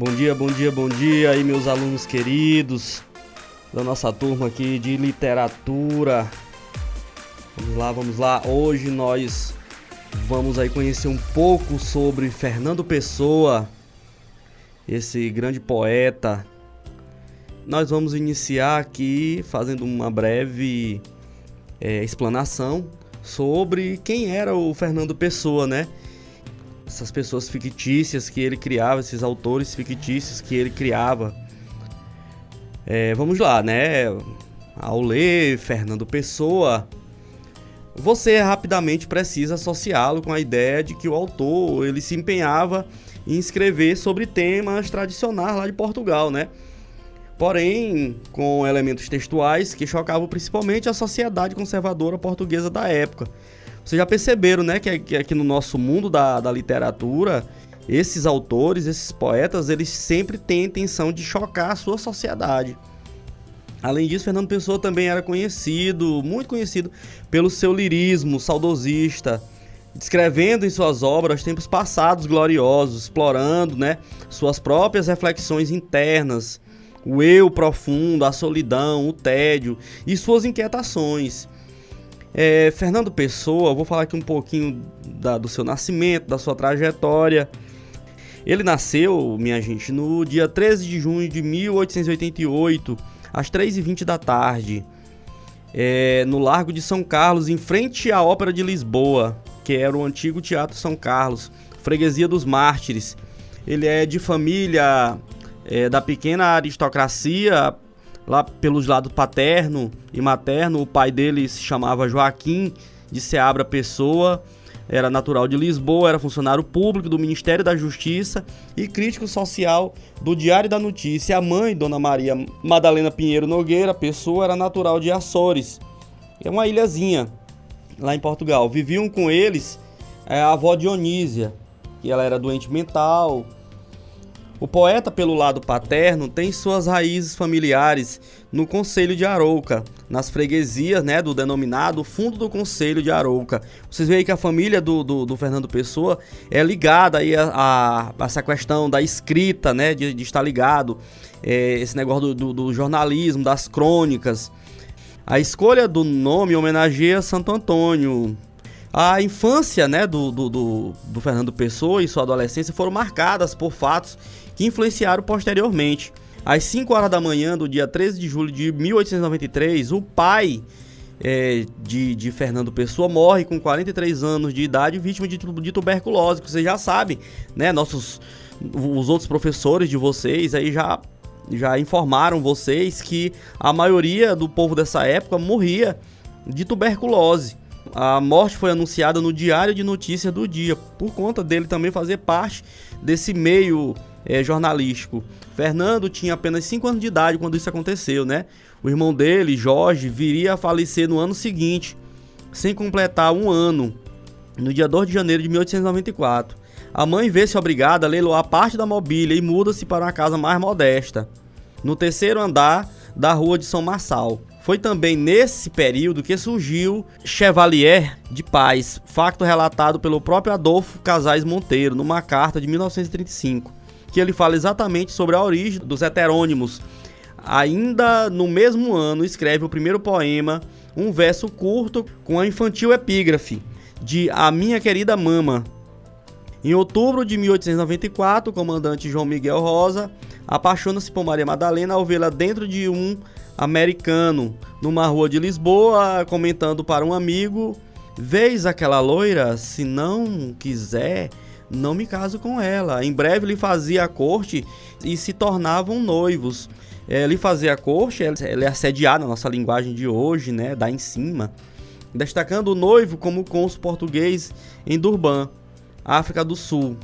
Bom dia, bom dia, bom dia aí meus alunos queridos da nossa turma aqui de literatura. Vamos lá, hoje nós vamos aí conhecer um pouco sobre Fernando Pessoa, esse grande poeta. Nós vamos iniciar aqui fazendo uma breve explanação sobre quem era o Fernando Pessoa, né? Essas pessoas fictícias que ele criava, esses autores fictícios que ele criava. Vamos lá, né? Ao ler Fernando Pessoa, você rapidamente precisa associá-lo com a ideia de que o autor ele se empenhava em escrever sobre temas tradicionais lá de Portugal, né? Porém, com elementos textuais que chocavam principalmente a sociedade conservadora portuguesa da época. Vocês já perceberam, né, que aqui no nosso mundo da literatura, esses autores, esses poetas, eles sempre têm a intenção de chocar a sua sociedade. Além disso, Fernando Pessoa também era conhecido, muito conhecido, pelo seu lirismo saudosista, descrevendo em suas obras tempos passados gloriosos, explorando, né, suas próprias reflexões internas, o eu profundo, a solidão, o tédio e suas inquietações. Fernando Pessoa, vou falar aqui um pouquinho do seu nascimento, da sua trajetória. Ele nasceu, minha gente, no dia 13 de junho de 1888, às 3h20 da tarde, no Largo de São Carlos, em frente à Ópera de Lisboa, que era o antigo Teatro São Carlos, freguesia dos Mártires. Ele é de família da pequena aristocracia, lá pelos lados paterno e materno. O pai dele se chamava Joaquim de Seabra Pessoa, era natural de Lisboa, era funcionário público do Ministério da Justiça e crítico social do Diário da Notícia. A mãe, Dona Maria Madalena Pinheiro Nogueira Pessoa, era natural de Açores, é uma ilhazinha lá em Portugal. Viviam com eles a avó Dionísia, que ela era doente mental. O poeta, pelo lado paterno, tem suas raízes familiares no Conselho de Arouca, nas freguesias, né, do denominado Fundo do Conselho de Arouca. Vocês veem que a família do Fernando Pessoa é ligada aí a essa questão da escrita, né, de estar ligado, esse negócio do jornalismo, das crônicas. A escolha do nome homenageia Santo Antônio. A infância, né, do Fernando Pessoa e sua adolescência foram marcadas por fatos que influenciaram posteriormente. Às 5 horas da manhã do dia 13 de julho de 1893, o pai de Fernando Pessoa morre com 43 anos de idade, vítima de tuberculose. Vocês já sabem, né? Os outros professores de vocês aí já informaram vocês que a maioria do povo dessa época morria de tuberculose. A morte foi anunciada no Diário de Notícias do dia, por conta dele também fazer parte desse meio jornalístico. Fernando tinha apenas 5 anos de idade quando isso aconteceu, né? O irmão dele, Jorge, viria a falecer no ano seguinte, sem completar um ano, no dia 2 de janeiro de 1894. A mãe vê-se obrigada a leiloar parte da mobília e muda-se para uma casa mais modesta, no 3º andar da rua de São Marçal. Foi também nesse período que surgiu Chevalier de Paz, facto relatado pelo próprio Adolfo Casais Monteiro, numa carta de 1935, que ele fala exatamente sobre a origem dos heterônimos. Ainda no mesmo ano, escreve o primeiro poema, um verso curto com a infantil epígrafe de A Minha Querida Mama. Em outubro de 1894, o comandante João Miguel Rosa apaixona-se por Maria Madalena ao vê-la dentro de um americano, numa rua de Lisboa, comentando para um amigo: "Vês aquela loira? Se não quiser, não me caso com ela." Em breve lhe fazia a corte e se tornavam noivos. Lhe fazia a corte, ela é assediada na nossa linguagem de hoje, né, dá em cima, destacando o noivo como cônsul português em Durban, África do Sul.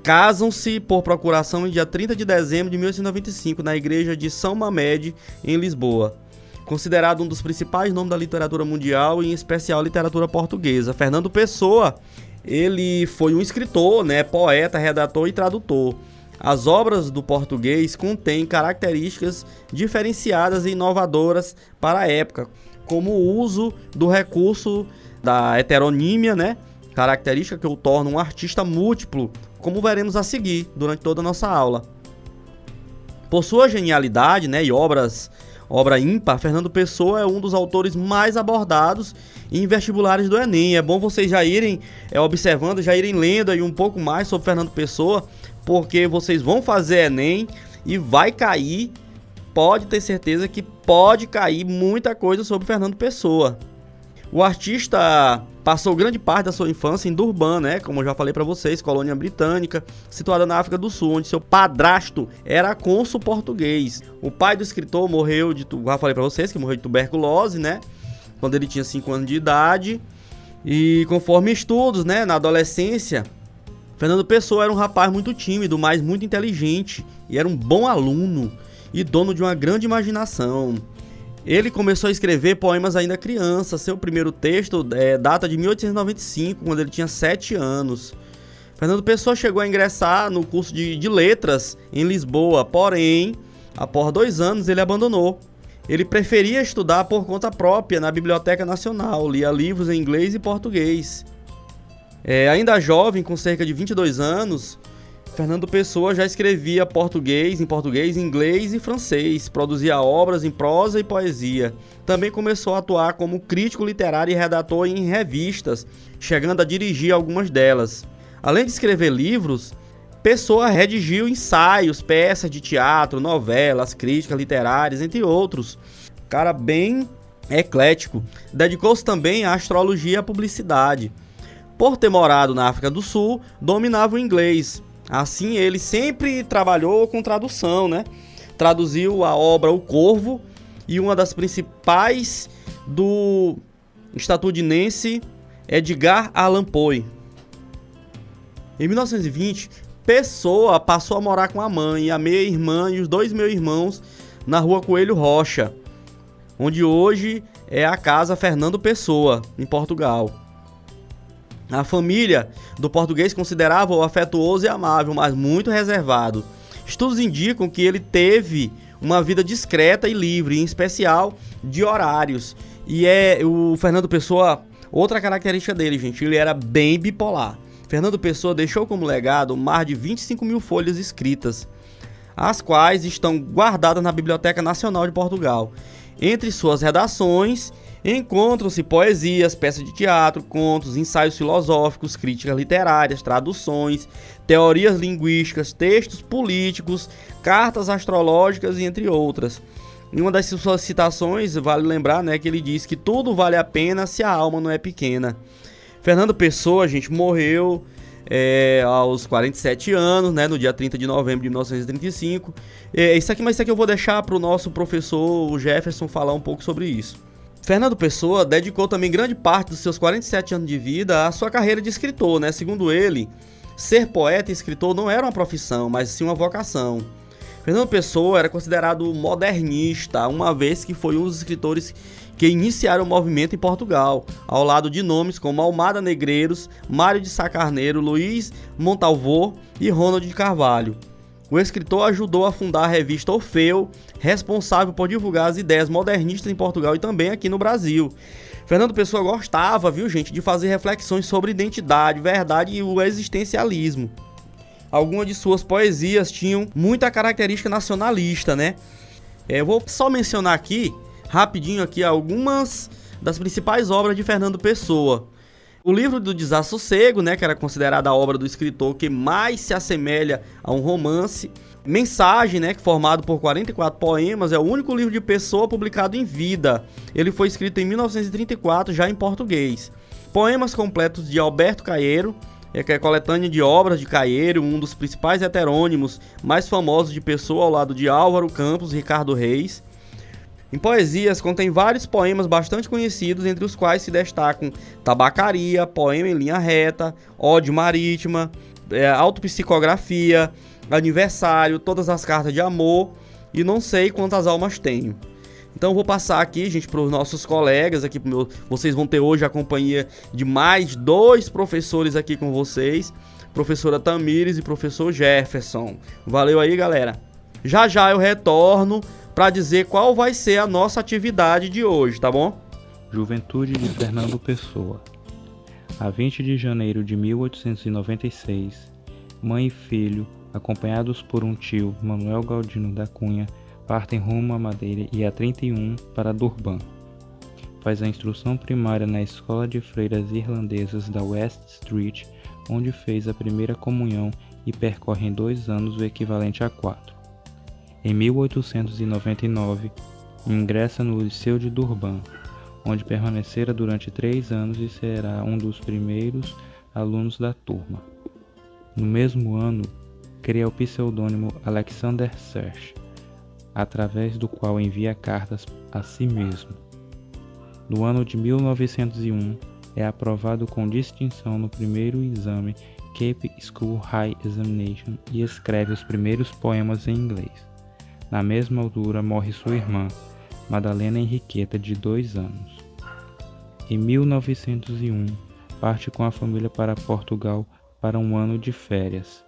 Casam-se por procuração em dia 30 de dezembro de 1895, na igreja de São Mamed, em Lisboa. Considerado um dos principais nomes da literatura mundial e em especial literatura portuguesa, Fernando Pessoa, ele foi um escritor, né, poeta, redator e tradutor. As obras do português contêm características diferenciadas e inovadoras para a época, como o uso do recurso da heteronímia, né, característica que o torna um artista múltiplo, como veremos a seguir durante toda a nossa aula. Por sua genialidade, né, e obra ímpar, Fernando Pessoa é um dos autores mais abordados em vestibulares do Enem. É bom vocês já irem observando, já irem lendo aí um pouco mais sobre Fernando Pessoa, porque vocês vão fazer Enem e vai cair, pode ter certeza que pode cair muita coisa sobre Fernando Pessoa. O artista passou grande parte da sua infância em Durban, né? Como eu já falei para vocês, colônia britânica, situada na África do Sul, onde seu padrasto era cônsul português. O pai do escritor morreu já falei para vocês que morreu de tuberculose, né? Quando ele tinha 5 anos de idade. E conforme estudos, né, na adolescência, Fernando Pessoa era um rapaz muito tímido, mas muito inteligente, e era um bom aluno e dono de uma grande imaginação. Ele começou a escrever poemas ainda criança. Seu primeiro texto data de 1895, quando ele tinha 7 anos. Fernando Pessoa chegou a ingressar no curso de letras em Lisboa, porém, após 2 anos, ele abandonou. Ele preferia estudar por conta própria na Biblioteca Nacional, lia livros em inglês e português. Ainda jovem, com cerca de 22 anos, Fernando Pessoa já escrevia em português, inglês e francês, produzia obras em prosa e poesia. Também começou a atuar como crítico literário e redator em revistas, chegando a dirigir algumas delas. Além de escrever livros, Pessoa redigiu ensaios, peças de teatro, novelas, críticas literárias, entre outros. Cara bem eclético. Dedicou-se também à astrologia e à publicidade. Por ter morado na África do Sul, dominava o inglês. Assim, ele sempre trabalhou com tradução, né? Traduziu a obra O Corvo e uma das principais do estadunidense Edgar Allan Poe. Em 1920, Pessoa passou a morar com a mãe, a meia-irmã e os 2 meio-irmãos na rua Coelho Rocha, onde hoje é a Casa Fernando Pessoa, em Portugal. A família do português considerava-o afetuoso e amável, mas muito reservado. Estudos indicam que ele teve uma vida discreta e livre, em especial de horários. E o Fernando Pessoa, outra característica dele, gente, ele era bem bipolar. Fernando Pessoa deixou como legado mais de 25 mil folhas escritas, as quais estão guardadas na Biblioteca Nacional de Portugal. Entre suas redações encontram-se poesias, peças de teatro, contos, ensaios filosóficos, críticas literárias, traduções, teorias linguísticas, textos políticos, cartas astrológicas e entre outras. Em uma das suas citações, vale lembrar, né, que ele diz que tudo vale a pena se a alma não é pequena. Fernando Pessoa, gente, morreu aos 47 anos, né, no dia 30 de novembro de 1935. Isso aqui eu vou deixar para o nosso professor, o Jefferson, falar um pouco sobre isso. Fernando Pessoa dedicou também grande parte dos seus 47 anos de vida à sua carreira de escritor, né? Segundo ele, ser poeta e escritor não era uma profissão, mas sim uma vocação. Fernando Pessoa era considerado modernista, uma vez que foi um dos escritores que iniciaram o movimento em Portugal, ao lado de nomes como Almada Negreiros, Mário de Sá Carneiro, Luís Montalvô e Ronald de Carvalho. O escritor ajudou a fundar a revista Orfeu, responsável por divulgar as ideias modernistas em Portugal e também aqui no Brasil. Fernando Pessoa gostava, gente, de fazer reflexões sobre identidade, verdade e o existencialismo. Algumas de suas poesias tinham muita característica nacionalista, né? Eu vou só mencionar aqui, rapidinho, algumas das principais obras de Fernando Pessoa. O livro do Desassossego, né, que era considerada a obra do escritor que mais se assemelha a um romance. Mensagem, né, formado por 44 poemas, é o único livro de Pessoa publicado em vida. Ele foi escrito em 1934, já em português. Poemas completos de Alberto Caeiro, que é a coletânea de obras de Caeiro, um dos principais heterônimos mais famosos de Pessoa, ao lado de Álvaro Campos e Ricardo Reis. Em poesias, contém vários poemas bastante conhecidos, entre os quais se destacam Tabacaria, Poema em Linha Reta, Ode Marítima, Autopsicografia, Aniversário, Todas as Cartas de Amor e Não Sei Quantas Almas Tenho. Então eu vou passar aqui, gente, para os nossos colegas, vocês vão ter hoje a companhia de mais 2 professores aqui com vocês, professora Tamires e professor Jefferson. Valeu aí, galera. Já eu retorno para dizer qual vai ser a nossa atividade de hoje, tá bom? Juventude de Fernando Pessoa. A 20 de janeiro de 1896, mãe e filho, acompanhados por um tio, Manuel Galdino da Cunha, partem rumo à Madeira e a 31 para Durban. Faz a instrução primária na escola de freiras irlandesas da West Street, onde fez a primeira comunhão e percorre em 2 anos o equivalente a 4. Em 1899, ingressa no Liceu de Durban, onde permanecera durante 3 anos e será um dos primeiros alunos da turma. No mesmo ano, cria o pseudônimo Alexander Serge, através do qual envia cartas a si mesmo. No ano de 1901, é aprovado com distinção no primeiro exame Cape School High Examination e escreve os primeiros poemas em inglês. Na mesma altura morre sua irmã, Madalena Henriqueta, de 2 anos. Em 1901, parte com a família para Portugal para um ano de férias.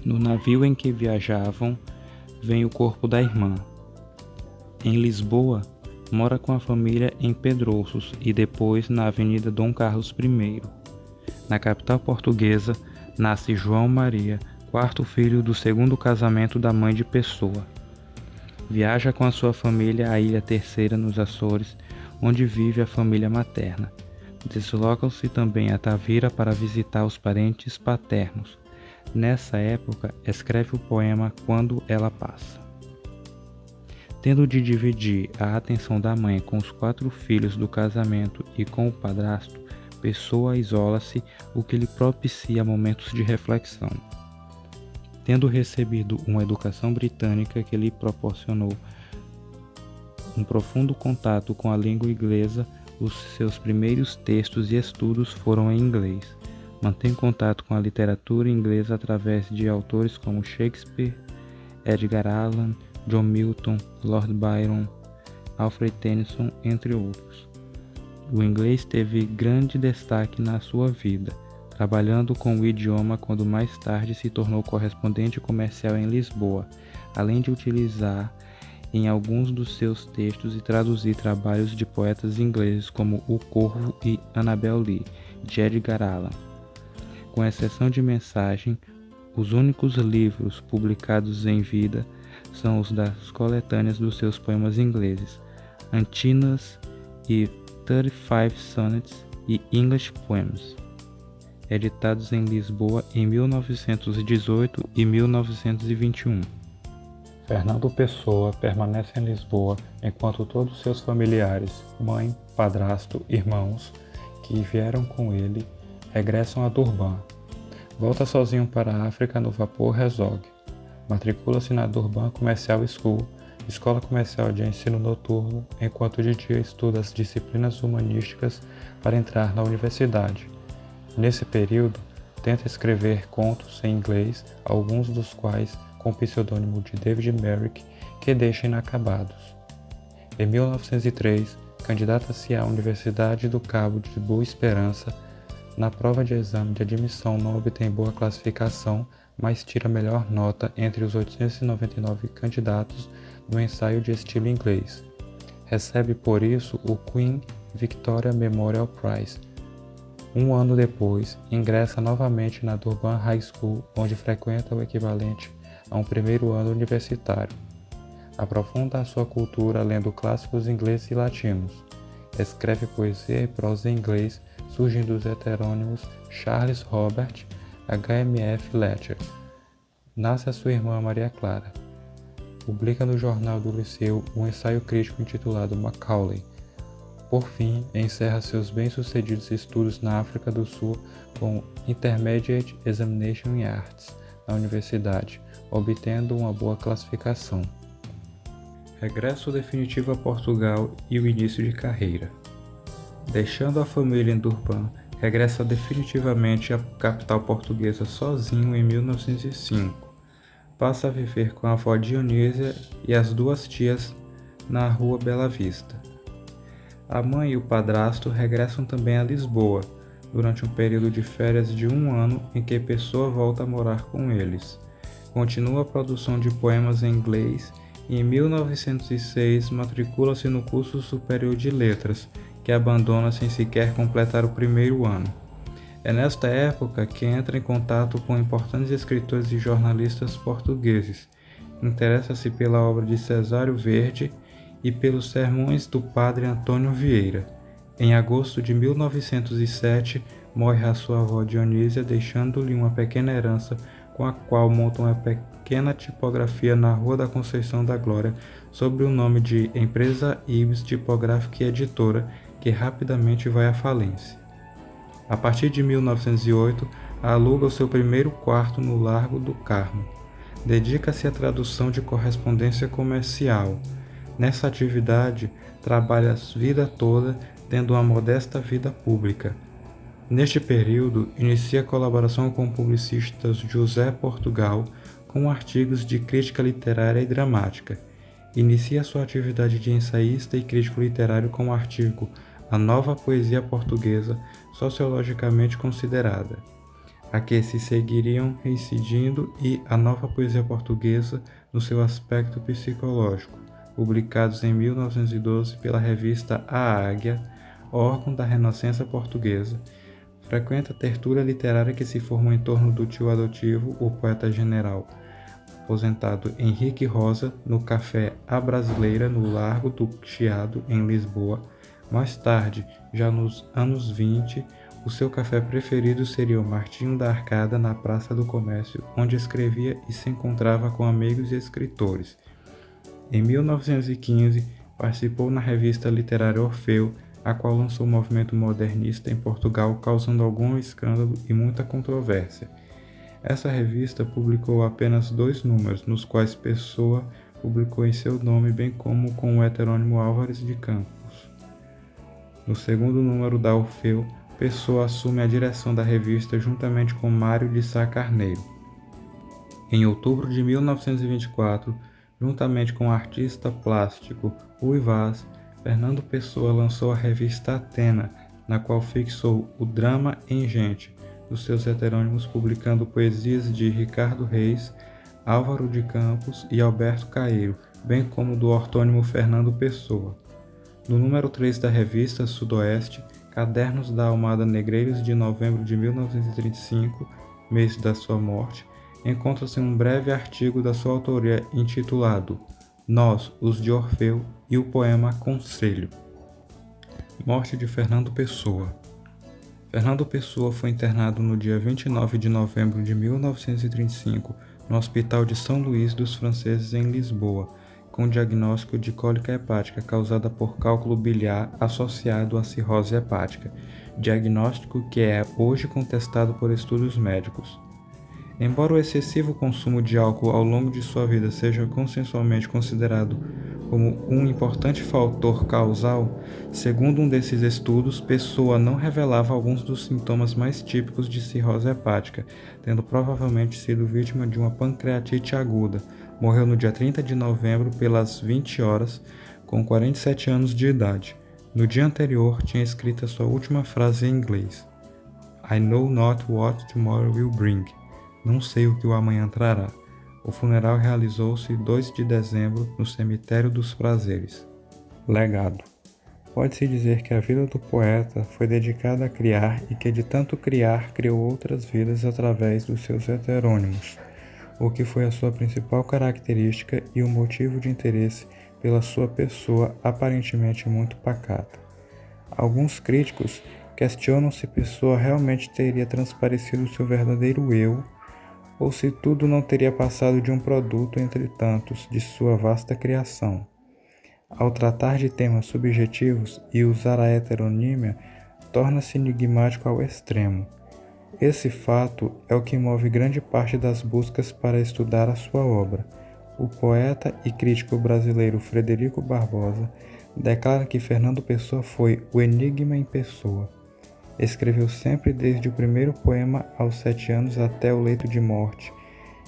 No navio em que viajavam, vem o corpo da irmã. Em Lisboa, mora com a família em Pedrouços e depois na Avenida Dom Carlos I. Na capital portuguesa, nasce João Maria, 4º filho do 2º casamento da mãe de Pessoa. Viaja com a sua família à Ilha Terceira, nos Açores, onde vive a família materna. Deslocam-se também a Tavira para visitar os parentes paternos. Nessa época, escreve o poema Quando Ela Passa. Tendo de dividir a atenção da mãe com os 4 filhos do casamento e com o padrasto, Pessoa isola-se, o que lhe propicia momentos de reflexão. Tendo recebido uma educação britânica que lhe proporcionou um profundo contato com a língua inglesa, os seus primeiros textos e estudos foram em inglês. Mantém contato com a literatura inglesa através de autores como Shakespeare, Edgar Allan, John Milton, Lord Byron, Alfred Tennyson, entre outros. O inglês teve grande destaque na sua vida, trabalhando com o idioma quando mais tarde se tornou correspondente comercial em Lisboa, além de utilizar em alguns dos seus textos e traduzir trabalhos de poetas ingleses como O Corvo e Annabel Lee, de Edgar Allan. Com exceção de Mensagem, os únicos livros publicados em vida são os das coletâneas dos seus poemas ingleses, Antinas e 35 Sonnets e English Poems, editados em Lisboa em 1918 e 1921. Fernando Pessoa permanece em Lisboa enquanto todos seus familiares, mãe, padrasto, irmãos, que vieram com ele, regressam a Durban. Volta sozinho para a África no vapor Rezog. Matricula-se na Durban Commercial School, escola comercial de ensino noturno, enquanto de dia estuda as disciplinas humanísticas para entrar na universidade. Nesse período, tenta escrever contos em inglês, alguns dos quais com o pseudônimo de David Merrick, que deixa inacabados. Em 1903, candidata-se à Universidade do Cabo de Boa Esperança. Na prova de exame de admissão não obtém boa classificação, mas tira a melhor nota entre os 899 candidatos no ensaio de estilo inglês. Recebe por isso o Queen Victoria Memorial Prize. Um ano depois, ingressa novamente na Durban High School, onde frequenta o equivalente a um primeiro ano universitário. Aprofunda a sua cultura lendo clássicos ingleses e latinos. Escreve poesia e prosa em inglês, surgem dos heterônimos Charles Robert, HMF Letcher. Nasce a sua irmã Maria Clara. Publica no Jornal do Liceu um ensaio crítico intitulado Macaulay. Por fim, encerra seus bem-sucedidos estudos na África do Sul com Intermediate Examination in Arts na universidade, obtendo uma boa classificação. Regresso definitivo a Portugal e o início de carreira. Deixando a família em Durban, regressa definitivamente à capital portuguesa sozinho em 1905. Passa a viver com a avó Dionísia e as 2 tias na rua Bela Vista. A mãe e o padrasto regressam também a Lisboa, durante um período de férias de 1 ano em que Pessoa volta a morar com eles. Continua a produção de poemas em inglês e em 1906 matricula-se no curso superior de letras, que abandona sem sequer completar o primeiro ano. É nesta época que entra em contato com importantes escritores e jornalistas portugueses. Interessa-se pela obra de Cesário Verde e pelos sermões do padre Antônio Vieira. Em agosto de 1907, morre a sua avó Dionísia, deixando-lhe uma pequena herança com a qual monta uma pequena tipografia na Rua da Conceição da Glória, sob o nome de Empresa Ibis Tipográfica e Editora, que rapidamente vai à falência. A partir de 1908, aluga o seu primeiro quarto no Largo do Carmo. Dedica-se à tradução de correspondência comercial. Nessa atividade, trabalha a vida toda, tendo uma modesta vida pública. Neste período, inicia a colaboração com o publicista José Portugal, com artigos de crítica literária e dramática. Inicia sua atividade de ensaísta e crítico literário com o artigo A Nova Poesia Portuguesa, sociologicamente considerada, a que se seguiriam reincidindo, e A Nova Poesia Portuguesa no seu aspecto psicológico, publicados em 1912 pela revista A Águia, órgão da Renascença Portuguesa. Frequenta a tertúlia literária que se formou em torno do tio adotivo, o poeta general aposentado Henrique Rosa, no Café A Brasileira, no Largo do Chiado, em Lisboa. Mais tarde, já nos anos 20, o seu café preferido seria o Martinho da Arcada, na Praça do Comércio, onde escrevia e se encontrava com amigos e escritores. Em 1915, participou na revista literária Orfeu, a qual lançou o movimento modernista em Portugal, causando algum escândalo e muita controvérsia. Essa revista publicou apenas 2 números, nos quais Pessoa publicou em seu nome, bem como com o heterônimo Álvares de Campos. No segundo número da Orfeu, Pessoa assume a direção da revista juntamente com Mário de Sá Carneiro. Em outubro de 1924, juntamente com o artista plástico Rui Vaz, Fernando Pessoa lançou a revista Atena, na qual fixou o drama em gente dos seus heterônimos, publicando poesias de Ricardo Reis, Álvaro de Campos e Alberto Caeiro, bem como do ortônimo Fernando Pessoa. No número 3 da revista Sudoeste, Cadernos da Almada Negreiros, de novembro de 1935, mês da sua morte, encontra-se um breve artigo da sua autoria intitulado Nós, os de Orfeu, e o poema Conselho. Morte de Fernando Pessoa. Fernando Pessoa foi internado no dia 29 de novembro de 1935 no Hospital de São Luís dos Franceses, em Lisboa, com diagnóstico de cólica hepática causada por cálculo biliar associado à cirrose hepática, diagnóstico que é hoje contestado por estudos médicos. Embora o excessivo consumo de álcool ao longo de sua vida seja consensualmente considerado como um importante fator causal, segundo um desses estudos, Pessoa não revelava alguns dos sintomas mais típicos de cirrose hepática, tendo provavelmente sido vítima de uma pancreatite aguda. Morreu no dia 30 de novembro pelas 20 horas, com 47 anos de idade. No dia anterior, tinha escrito a sua última frase em inglês: I know not what tomorrow will bring. Não sei o que o amanhã trará. O funeral realizou-se 2 de dezembro no Cemitério dos Prazeres. Legado. Pode-se dizer que a vida do poeta foi dedicada a criar e que de tanto criar criou outras vidas através dos seus heterônimos, o que foi a sua principal característica e o motivo de interesse pela sua pessoa aparentemente muito pacata. Alguns críticos questionam se Pessoa realmente teria transparecido seu verdadeiro eu, ou se tudo não teria passado de um produto entre tantos de sua vasta criação. Ao tratar de temas subjetivos e usar a heteronímia, torna-se enigmático ao extremo. Esse fato é o que move grande parte das buscas para estudar a sua obra. O poeta e crítico brasileiro Frederico Barbosa declara que Fernando Pessoa foi o enigma em pessoa. Escreveu sempre desde o primeiro poema aos 7 anos até o leito de morte.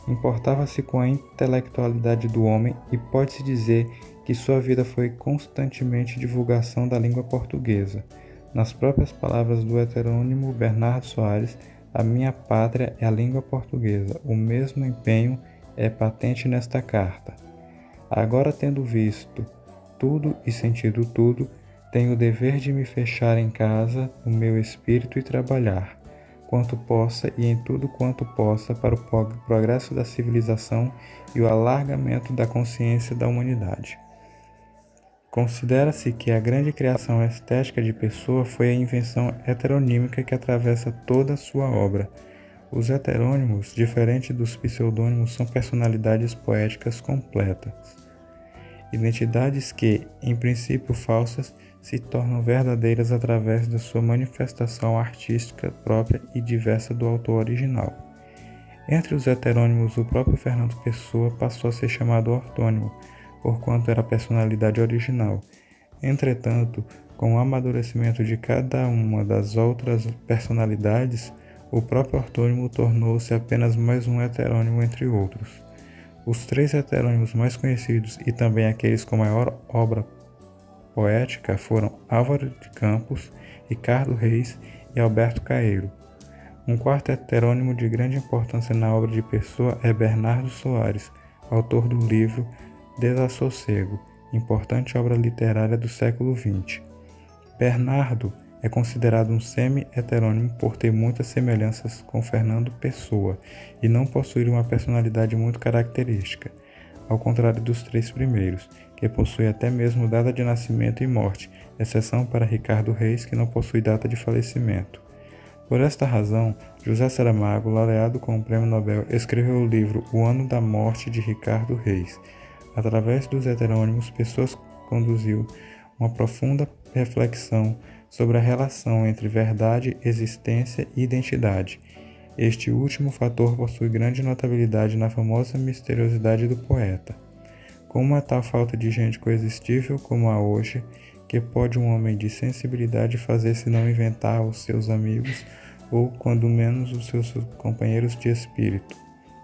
Importava-se com a intelectualidade do homem e pode-se dizer que sua vida foi constantemente divulgação da língua portuguesa. Nas próprias palavras do heterônimo Bernardo Soares, a minha pátria é a língua portuguesa. O mesmo empenho é patente nesta carta. Agora, tendo visto tudo e sentido tudo, tenho o dever de me fechar em casa, no meu espírito, e trabalhar, quanto possa e em tudo quanto possa para o progresso da civilização e o alargamento da consciência da humanidade. Considera-se que a grande criação estética de Pessoa foi a invenção heteronímica que atravessa toda a sua obra. Os heterônimos, diferente dos pseudônimos, são personalidades poéticas completas. Identidades que, em princípio falsas, se tornam verdadeiras através da sua manifestação artística própria e diversa do autor original. Entre os heterônimos, o próprio Fernando Pessoa passou a ser chamado ortônimo, porquanto era a personalidade original. Entretanto, com o amadurecimento de cada uma das outras personalidades, o próprio ortônimo tornou-se apenas mais um heterônimo entre outros. Os 3 heterônimos mais conhecidos e também aqueles com maior obra poética foram Álvaro de Campos, Ricardo Reis e Alberto Caeiro. Um quarto heterônimo de grande importância na obra de Pessoa é Bernardo Soares, autor do livro Desassossego, importante obra literária do século XX. Bernardo é considerado um semi-heterônimo por ter muitas semelhanças com Fernando Pessoa e não possuir uma personalidade muito característica, ao contrário dos 3 primeiros, que possui até mesmo data de nascimento e morte, exceção para Ricardo Reis, que não possui data de falecimento. Por esta razão, José Saramago, laureado com o Prêmio Nobel, escreveu o livro O Ano da Morte de Ricardo Reis. Através dos heterônimos, Pessoa conduziu uma profunda reflexão sobre a relação entre verdade, existência e identidade. Este último fator possui grande notabilidade na famosa misteriosidade do poeta. Como é tal falta de gente coexistível como há hoje, que pode um homem de sensibilidade fazer se não inventar os seus amigos ou, quando menos, os seus companheiros de espírito?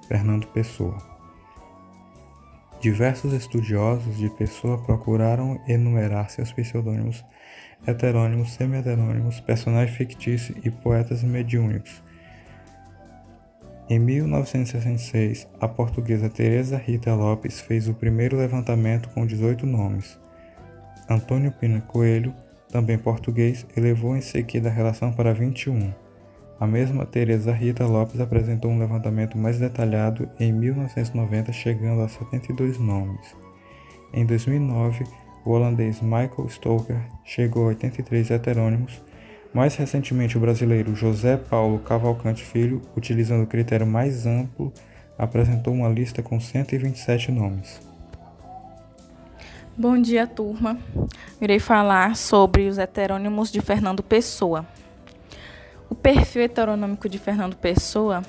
Fernando Pessoa. Diversos estudiosos de Pessoa procuraram enumerar seus pseudônimos, heterônimos, semi-heterônimos, personagens fictícios e poetas mediúnicos. Em 1966, a portuguesa Teresa Rita Lopes fez o primeiro levantamento com 18 nomes. Antônio Pina Coelho, também português, elevou em seguida a relação para 21. A mesma Teresa Rita Lopes apresentou um levantamento mais detalhado em 1990, chegando a 72 nomes. Em 2009, o holandês Michael Stoker chegou a 83 heterônimos. Mais recentemente, o brasileiro José Paulo Cavalcante Filho, utilizando o critério mais amplo, apresentou uma lista com 127 nomes. Bom dia, turma. Irei falar sobre os heterônimos de Fernando Pessoa. O perfil heteronômico de Fernando Pessoa,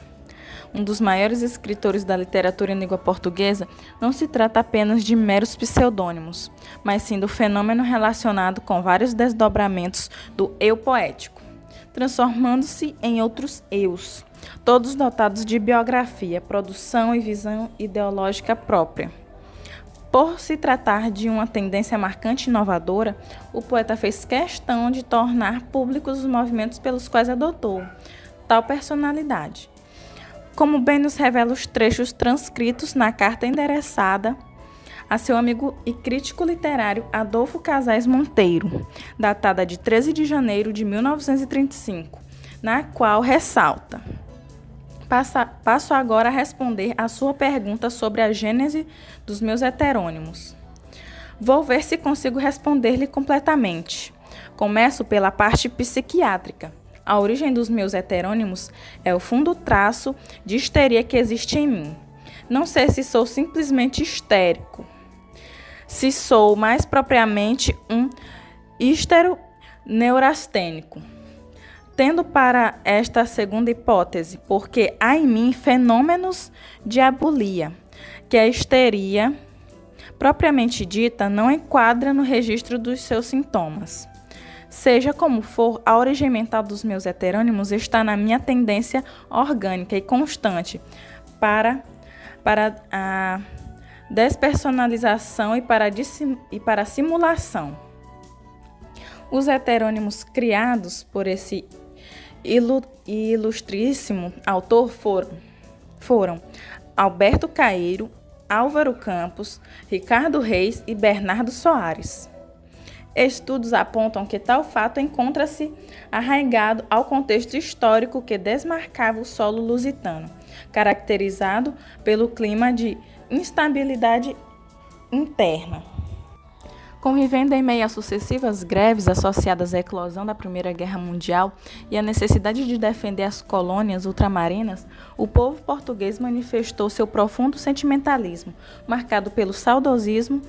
um dos maiores escritores da literatura em língua portuguesa, não se trata apenas de meros pseudônimos, mas sim do fenômeno relacionado com vários desdobramentos do eu poético, transformando-se em outros eus, todos dotados de biografia, produção e visão ideológica própria. Por se tratar de uma tendência marcante e inovadora, o poeta fez questão de tornar públicos os movimentos pelos quais adotou tal personalidade, como bem nos revela os trechos transcritos na carta endereçada a seu amigo e crítico literário Adolfo Casais Monteiro, datada de 13 de janeiro de 1935, na qual ressalta: Passo agora a responder a sua pergunta sobre a gênese dos meus heterônimos. Vou ver se consigo responder-lhe completamente. Começo pela parte psiquiátrica. A origem dos meus heterônimos é o fundo traço de histeria que existe em mim. Não sei se sou simplesmente histérico, se sou mais propriamente um histero-neurastênico. Tendo para esta segunda hipótese, porque há em mim fenômenos de abulia, que a histeria, propriamente dita, não enquadra no registro dos seus sintomas. Seja como for, a origem mental dos meus heterônimos está na minha tendência orgânica e constante para a despersonalização e para a simulação. Os heterônimos criados por esse ilustríssimo autor foram Alberto Caeiro, Álvaro Campos, Ricardo Reis e Bernardo Soares. Estudos apontam que tal fato encontra-se arraigado ao contexto histórico que desmarcava o solo lusitano, caracterizado pelo clima de instabilidade interna. Convivendo em meio a sucessivas greves associadas à eclosão da Primeira Guerra Mundial e à necessidade de defender as colônias ultramarinas, o povo português manifestou seu profundo sentimentalismo, marcado pelo saudosismo,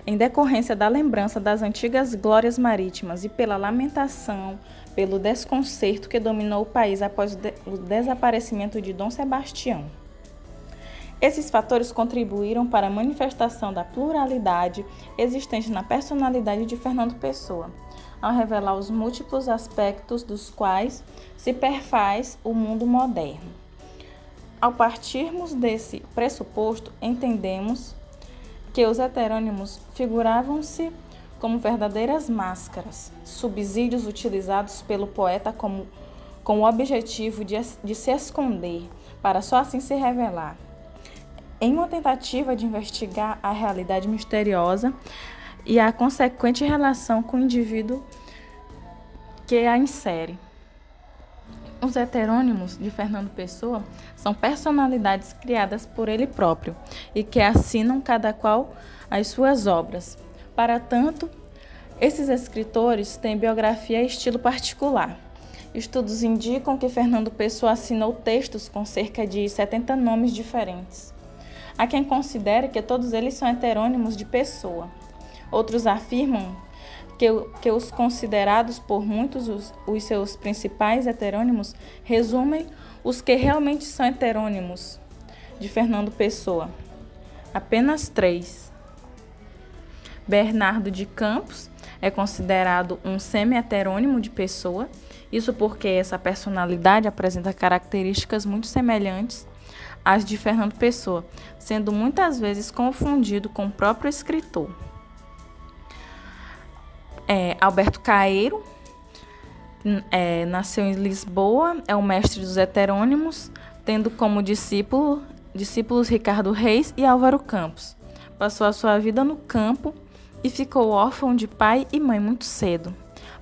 em decorrência da lembrança das antigas glórias marítimas e pela lamentação, pelo desconcerto que dominou o país após o desaparecimento de Dom Sebastião. Esses fatores contribuíram para a manifestação da pluralidade existente na personalidade de Fernando Pessoa, ao revelar os múltiplos aspectos dos quais se perfaz o mundo moderno. Ao partirmos desse pressuposto, entendemos que os heterônimos figuravam-se como verdadeiras máscaras, subsídios utilizados pelo poeta com o objetivo de se esconder, para só assim se revelar. Em uma tentativa de investigar a realidade misteriosa e a consequente relação com o indivíduo que a insere. Os heterônimos de Fernando Pessoa são personalidades criadas por ele próprio e que assinam cada qual as suas obras. Para tanto, esses escritores têm biografia e estilo particular. Estudos indicam que Fernando Pessoa assinou textos com cerca de 70 nomes diferentes. Há quem considere que todos eles são heterônimos de Pessoa. Outros afirmam que os considerados por muitos os seus principais heterônimos resumem os que realmente são heterônimos de Fernando Pessoa. Apenas 3. Bernardo de Campos é considerado um semi-heterônimo de Pessoa, isso porque essa personalidade apresenta características muito semelhantes às de Fernando Pessoa, sendo muitas vezes confundido com o próprio escritor. Alberto Caeiro nasceu em Lisboa, é o mestre dos heterônimos, tendo como discípulos Ricardo Reis e Álvaro Campos. Passou a sua vida no campo e ficou órfão de pai e mãe muito cedo,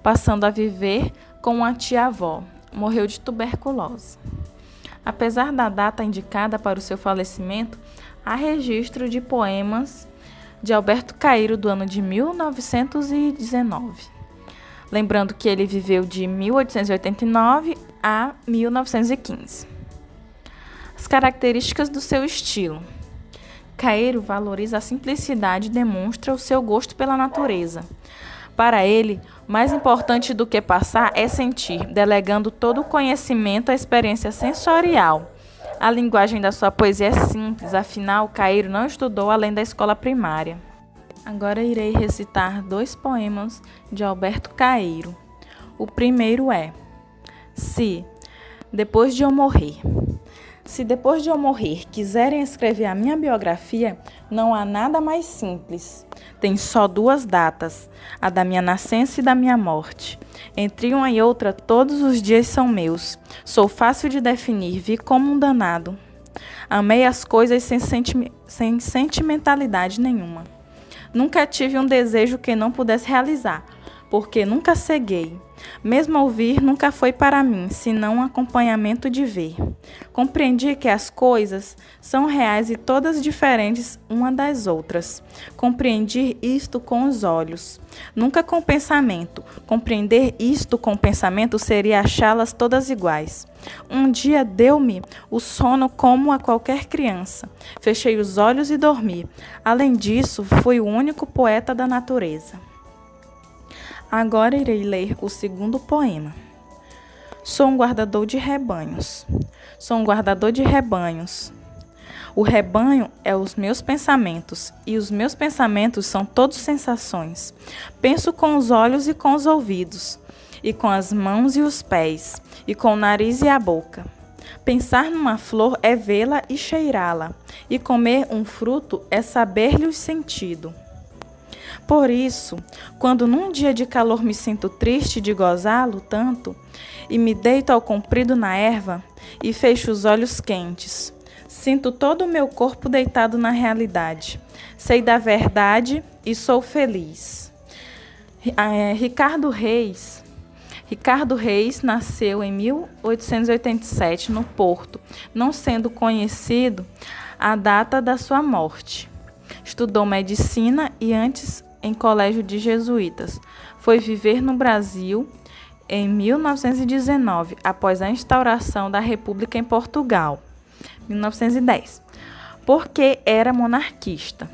passando a viver com uma tia-avó. Morreu de tuberculose. Apesar da data indicada para o seu falecimento, há registro de poemas de Alberto Caeiro do ano de 1919. Lembrando que ele viveu de 1889 a 1915. As características do seu estilo. Caeiro valoriza a simplicidade e demonstra o seu gosto pela natureza. Para ele, mais importante do que passar é sentir, delegando todo o conhecimento à experiência sensorial. A linguagem da sua poesia é simples, afinal, Caeiro não estudou além da escola primária. Agora irei recitar 2 poemas de Alberto Caeiro. O primeiro é: Se depois de eu morrer quiserem escrever a minha biografia, não há nada mais simples. Tem só 2 datas, a da minha nascença e da minha morte. Entre uma e outra, todos os dias são meus. Sou fácil de definir, vi como um danado. Amei as coisas sem sentimentalidade nenhuma. Nunca tive um desejo que não pudesse realizar, porque nunca ceguei. Mesmo ouvir nunca foi para mim, senão um acompanhamento de ver. Compreendi que as coisas são reais e todas diferentes uma das outras. Compreendi isto com os olhos, nunca com o pensamento. Compreender isto com o pensamento seria achá-las todas iguais. Um dia deu-me o sono como a qualquer criança. Fechei os olhos e dormi. Além disso, fui o único poeta da natureza. Agora irei ler o segundo poema. Sou um guardador de rebanhos. Sou um guardador de rebanhos. O rebanho é os meus pensamentos, e os meus pensamentos são todos sensações. Penso com os olhos e com os ouvidos, e com as mãos e os pés, e com o nariz e a boca. Pensar numa flor é vê-la e cheirá-la, e comer um fruto é saber-lhe o sentido. Por isso, quando num dia de calor me sinto triste de gozá-lo tanto, e me deito ao comprido na erva, e fecho os olhos quentes, sinto todo o meu corpo deitado na realidade. Sei da verdade e sou feliz. Ricardo Reis nasceu em 1887 no Porto, não sendo conhecido a data da sua morte. Estudou medicina e antes em colégio de jesuítas. Foi viver no Brasil em 1919, após a instauração da República em Portugal, 1910, porque era monarquista.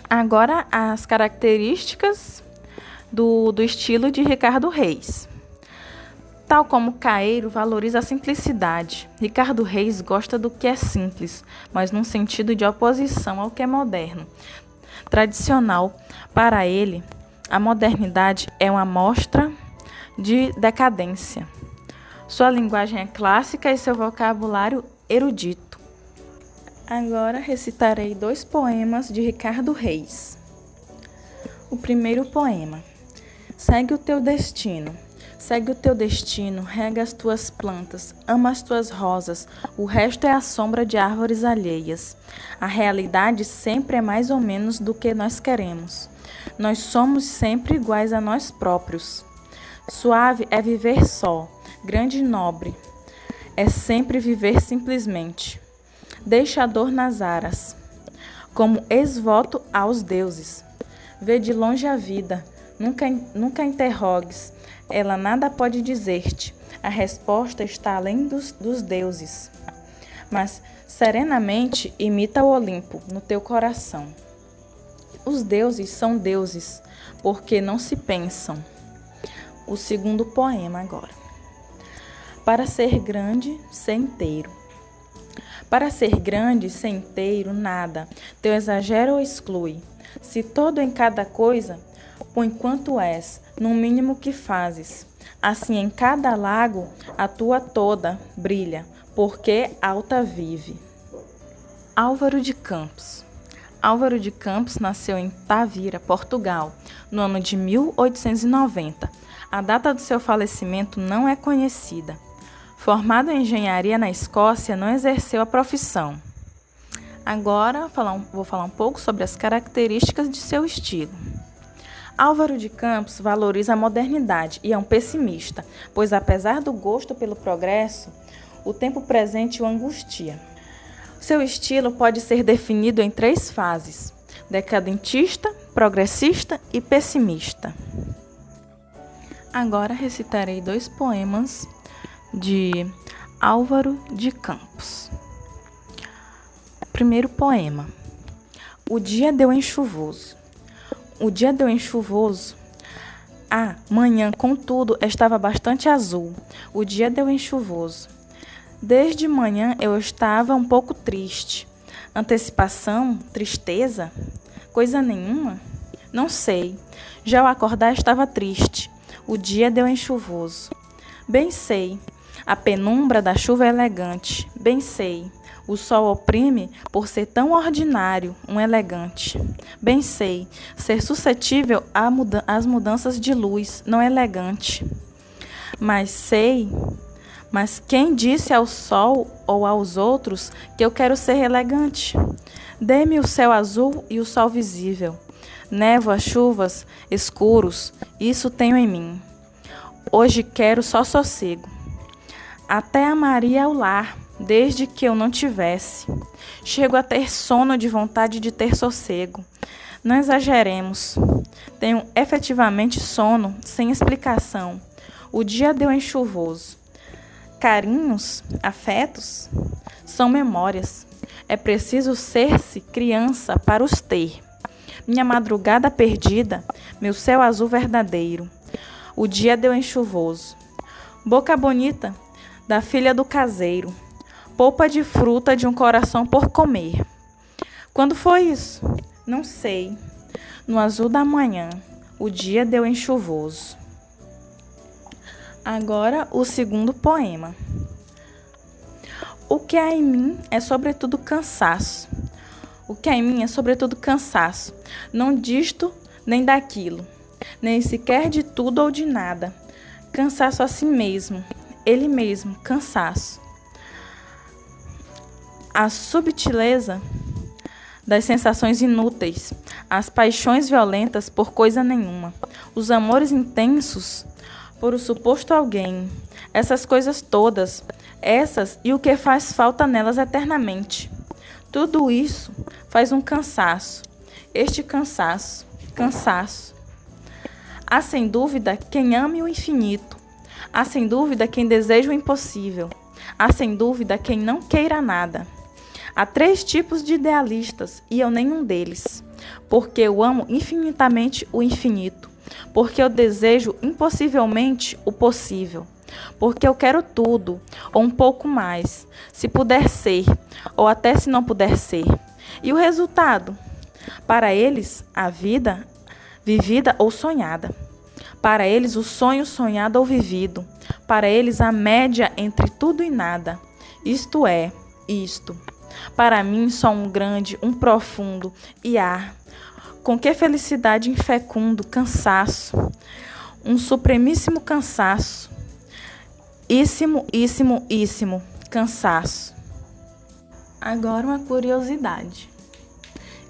Agora, as características do estilo de Ricardo Reis. Tal como Caeiro valoriza a simplicidade, Ricardo Reis gosta do que é simples, mas num sentido de oposição ao que é moderno. Tradicional, para ele, a modernidade é uma mostra de decadência. Sua linguagem é clássica e seu vocabulário erudito. Agora recitarei 2 poemas de Ricardo Reis. O primeiro poema. Segue o teu destino, rega as tuas plantas, ama as tuas rosas, o resto é a sombra de árvores alheias. A realidade sempre é mais ou menos do que nós queremos. Nós somos sempre iguais a nós próprios. Suave é viver só, grande e nobre, é sempre viver simplesmente. Deixa a dor nas aras, como ex-voto aos deuses. Vê de longe a vida, nunca interrogues, ela nada pode dizer-te, a resposta está além dos deuses. Mas serenamente imita o Olimpo no teu coração. Os deuses são deuses, porque não se pensam. O segundo poema agora. Para ser grande, ser inteiro. Para ser grande, ser inteiro, nada. Teu exagero o exclui. Se todo em cada coisa, põe quanto és, no mínimo que fazes. Assim em cada lago, a tua toda brilha, porque alta vive. Álvaro de Campos. Álvaro de Campos nasceu em Tavira, Portugal, no ano de 1890. A data do seu falecimento não é conhecida. Formado em engenharia na Escócia, não exerceu a profissão. Agora vou falar um pouco sobre as características de seu estilo. Álvaro de Campos valoriza a modernidade e é um pessimista, pois apesar do gosto pelo progresso, o tempo presente o angustia. Seu estilo pode ser definido em 3 fases: decadentista, progressista e pessimista. Agora recitarei 2 poemas de Álvaro de Campos. Primeiro poema. O dia deu em chuvoso. O dia deu em chuvoso. A manhã, contudo, estava bastante azul. O dia deu em chuvoso. Desde manhã eu estava um pouco triste. Antecipação? Tristeza? Coisa nenhuma? Não sei. Já ao acordar estava triste. O dia deu em chuvoso. Bem sei. A penumbra da chuva é elegante. Bem sei. O sol oprime por ser tão ordinário, um elegante. Bem sei, ser suscetível às mudanças de luz, não elegante. Mas quem disse ao sol ou aos outros que eu quero ser elegante? Dê-me o céu azul e o sol visível. Névoa, chuvas, escuros, isso tenho em mim. Hoje quero só sossego. Até amaria o lar, desde que eu não tivesse. Chego a ter sono de vontade de ter sossego. Não exageremos. Tenho efetivamente sono, sem explicação. O dia deu em chuvoso. Carinhos, afetos, são memórias. É preciso ser-se criança para os ter. Minha madrugada perdida, meu céu azul verdadeiro. O dia deu em chuvoso. Boca bonita da filha do caseiro. Polpa de fruta de um coração por comer. Quando foi isso? Não sei. No azul da manhã, o dia deu em chuvoso. Agora o segundo poema. O que há em mim é sobretudo cansaço. O que há em mim é sobretudo cansaço. Não disto nem daquilo, nem sequer de tudo ou de nada. Cansaço a si mesmo, ele mesmo, cansaço. A subtileza das sensações inúteis, as paixões violentas por coisa nenhuma, os amores intensos por o suposto alguém, essas coisas todas, essas e o que faz falta nelas eternamente. Tudo isso faz um cansaço, este cansaço. Há sem dúvida quem ame o infinito, há sem dúvida quem deseja o impossível, há sem dúvida quem não queira nada. Há 3 tipos de idealistas e eu nenhum deles, porque eu amo infinitamente o infinito, porque eu desejo impossivelmente o possível, porque eu quero tudo, ou um pouco mais, se puder ser, ou até se não puder ser. E o resultado? Para eles, a vida, vivida ou sonhada. Para eles, o sonho sonhado ou vivido. Para eles, a média entre tudo e nada. Isto é, isto. Para mim, só um grande, um profundo e com que felicidade infecundo, cansaço. Um supremíssimo cansaço. Íssimo, cansaço. Agora uma curiosidade.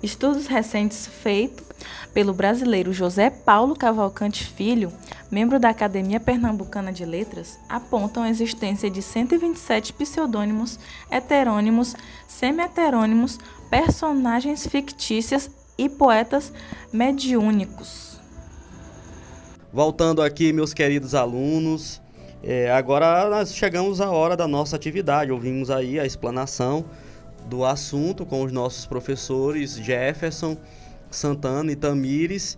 Estudos recentes feitos pelo brasileiro José Paulo Cavalcante Filho, membro da Academia Pernambucana de Letras, apontam a existência de 127 pseudônimos, heterônimos, semi-heterônimos, personagens fictícias e poetas mediúnicos. Voltando aqui, meus queridos alunos, agora nós chegamos à hora da nossa atividade. Ouvimos aí a explanação do assunto com os nossos professores Jefferson, Santana e Tamires,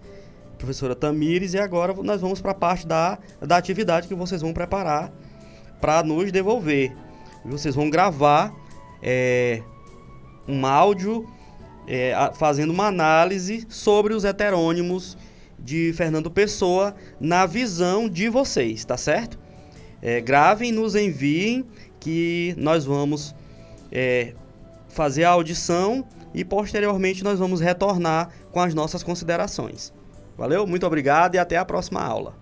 professora Tamires, e agora nós vamos para a parte da atividade que vocês vão preparar para nos devolver. Vocês vão gravar um áudio fazendo uma análise sobre os heterônimos de Fernando Pessoa na visão de vocês, tá certo? Gravem, nos enviem, que nós vamos fazer a audição e posteriormente nós vamos retornar com as nossas considerações. Valeu? Muito obrigado e até a próxima aula.